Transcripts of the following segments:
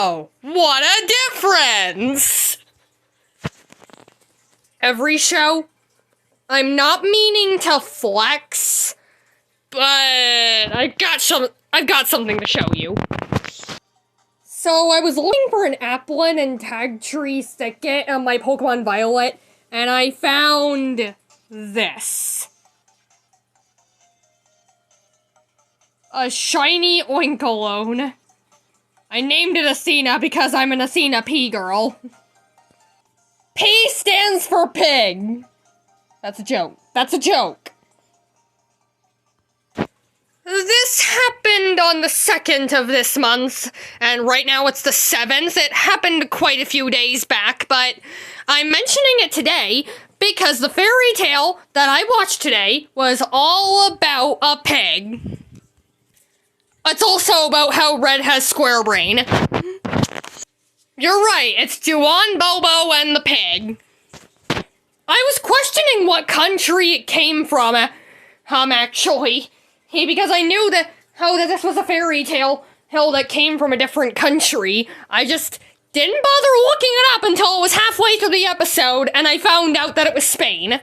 Wow, what a difference! Every show, I'm not meaning to flex, but I've got something to show you. So I was looking for an Applin and Tag Tree Thicket on my Pokemon Violet, and I found this. A shiny Oinkologne. I named it Athena because I'm an Athena P girl. P stands for pig. That's a joke. That's a joke. This happened on the 2nd of this month, and right now it's the 7th. It happened quite a few days back, but I'm mentioning it today because the fairy tale that I watched today was all about a pig. It's also about how Red has square brain. You're right, it's Joan, Bobo, and the pig. I was questioning what country it came from, actually. Because I knew that this was a fairy tale that came from a different country. I just didn't bother looking it up until it was halfway through the episode, and I found out that it was Spain.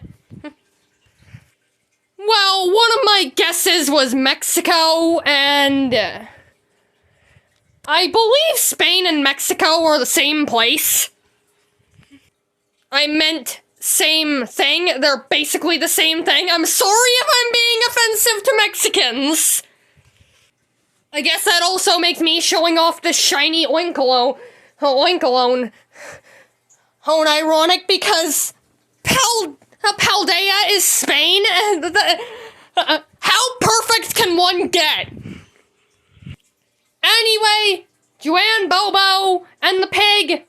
Well, one of my guesses was Mexico, and I believe Spain and Mexico are the same place. I meant same thing. They're basically the same thing. I'm sorry if I'm being offensive to Mexicans. I guess that also makes me showing off the shiny Oinkologne ironic because Paldea is Spain. How perfect can one get? Anyway, Joanne, Bobo, and the pig,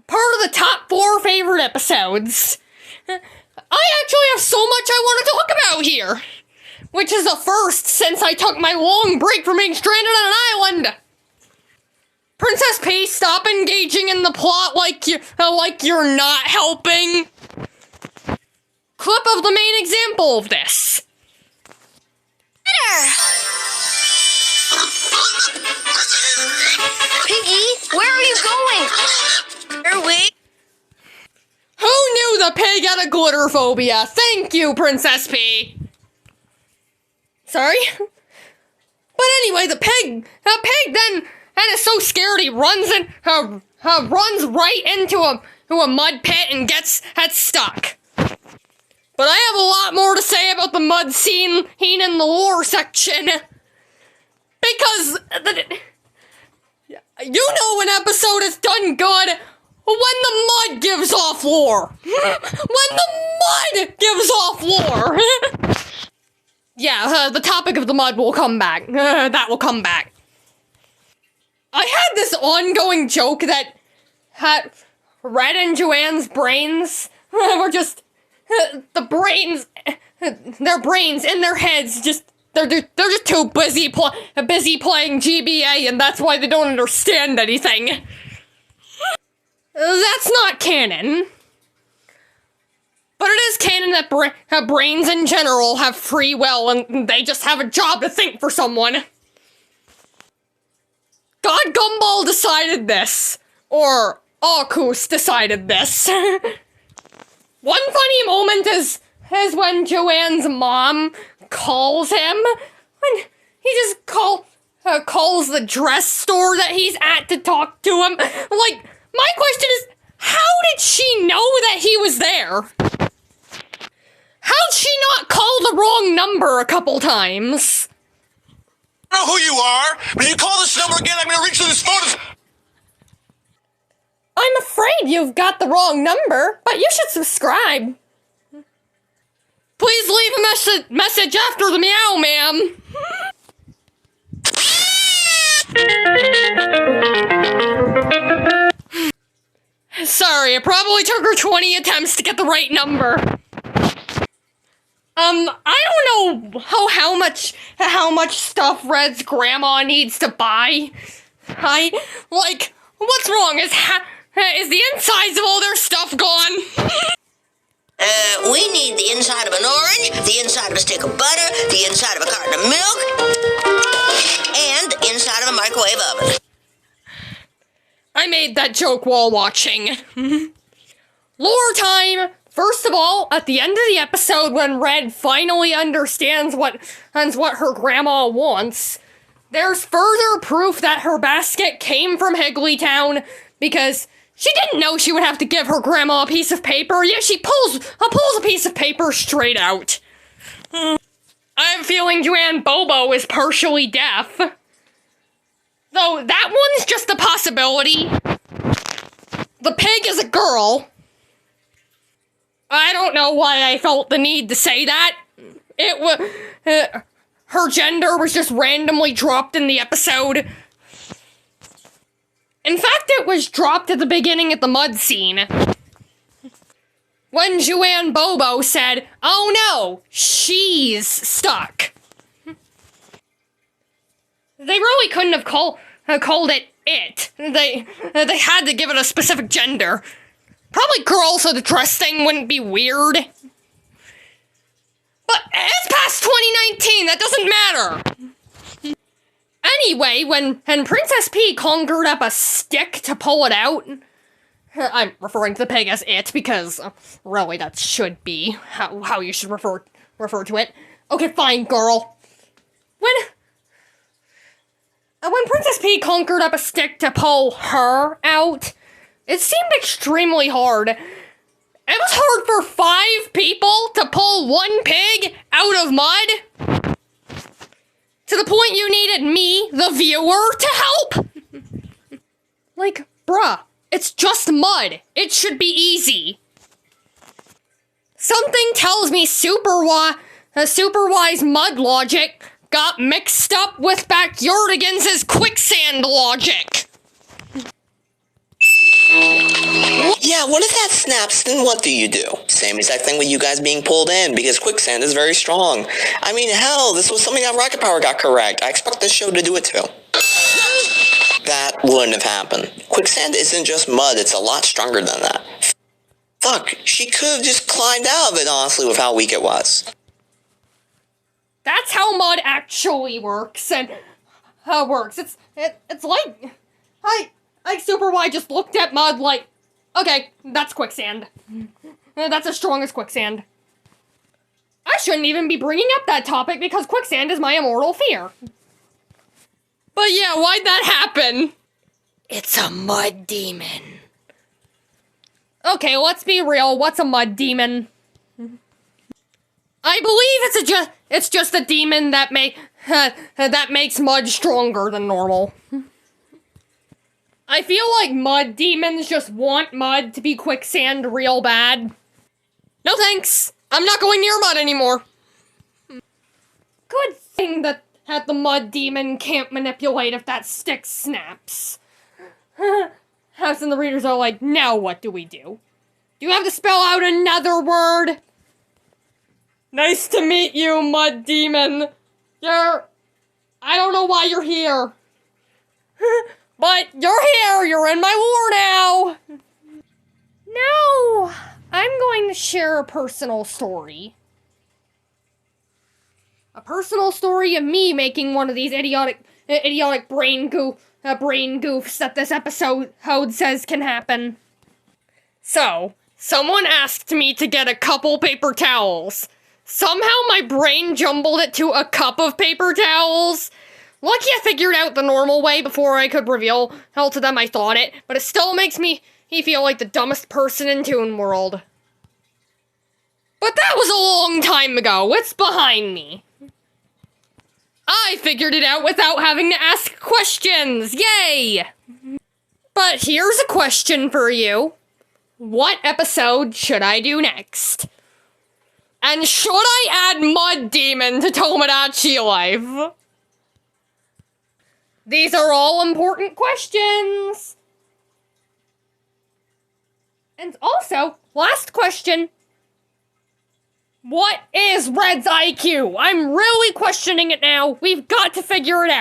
part of the top 4 favorite episodes. I actually have so much I want to talk about here, which is a first since I took my long break from being stranded on an island. Princess P, stop engaging in the plot like you're not helping. Clip of the main example of this. Piggy, where are you going? Are we? Who knew the pig had a glitter phobia? Thank you, Princess P. Sorry? But anyway, the pig then is so scared he runs right into a mud pit and gets stuck. But I have a lot more to say about the mud scene in the lore section. Because, you know an episode is done good when the mud gives off lore. When the mud gives off lore. Yeah, the topic of the mud will come back. That will come back. I had this ongoing joke that Red and Joanne's brains were just... their brains in their heads they're just too busy playing GBA, and that's why they don't understand anything. That's not canon. But it is canon that brains in general have free will, and they just have a job to think for someone. God Gumball decided this. Or Arcus decided this. One funny moment is when Joanne's mom calls him. When he just calls the dress store that he's at to talk to him. Like, my question is, how did she know that he was there? How'd she not call the wrong number a couple times? I know who you are. When you call this number again, I'm gonna reach through this phone. I'm afraid you've got the wrong number, but you should subscribe. Please leave a message after the meow, ma'am. Sorry, it probably took her 20 attempts to get the right number. I don't know how much stuff Red's grandma needs to buy. What's wrong? Is the insides of all their stuff gone? We need the inside of an orange, the inside of a stick of butter, the inside of a carton of milk, and the inside of a microwave oven. I made that joke while watching. Lore time! First of all, at the end of the episode when Red finally understands what her grandma wants, there's further proof that her basket came from Higglytown because she didn't know she would have to give her grandma a piece of paper, yet she pulls a piece of paper straight out. I have a feeling Joan Bobo is partially deaf. Though that one's just a possibility. The pig is a girl. I don't know why I felt the need to say that. It was... her gender was just randomly dropped in the episode. In fact, it was dropped at the beginning at the mud scene. When Joan Bobo said, "Oh no, she's stuck." They really couldn't have called it it. They had to give it a specific gender. Probably girl so the dress thing wouldn't be weird. But it's past 2019, that doesn't matter. Anyway, when Princess P conjured up a stick to pull it out, I'm referring to the pig as it because really that should be how you should refer to it. Okay, fine, girl. When Princess P conjured up a stick to pull her out, it seemed extremely hard. It was hard for 5 people to pull one pig out of mud. To the point you needed me, the viewer, to help. Like, bruh, it's just mud. It should be easy. Something tells me superwise mud logic got mixed up with Backyardigans' quicksand logic. Yeah, what if that snaps, then what do you do? Same exact thing with you guys being pulled in, because quicksand is very strong. I mean, hell, this was something that Rocket Power got correct. I expect this show to do it too. That wouldn't have happened. Quicksand isn't just mud, it's a lot stronger than that. Fuck, she could have just climbed out of it, honestly, with how weak it was. That's how mud actually works, and how it works. It's like Super Y just looked at mud like, okay, that's quicksand. That's as strong as quicksand. I shouldn't even be bringing up that topic because quicksand is my immortal fear. But yeah, why'd that happen? It's a mud demon. Okay, let's be real. What's a mud demon? I believe it's just a demon that makes mud stronger than normal. I feel like mud demons just want mud to be quicksand real bad. No thanks. I'm not going near mud anymore. Good thing that the mud demon can't manipulate if that stick snaps. House and the readers are like, now what do we do? Do you have to spell out another word? Nice to meet you, mud demon. I don't know why you're here. But you're here, you're in my lore now! Now, I'm going to share a personal story. A personal story of me making one of these idiotic brain goofs that this episode says can happen. So, someone asked me to get a couple paper towels. Somehow my brain jumbled it to a cup of paper towels. Lucky I figured out the normal way before I could reveal how to them I thought it, but it still makes me feel like the dumbest person in Toon World. But that was a long time ago. It's behind me. I figured it out without having to ask questions. Yay! But here's a question for you. What episode should I do next? And should I add Mud Demon to Tomodachi Life? These are all important questions. And also, last question. What is Red's IQ? I'm really questioning it now. We've got to figure it out.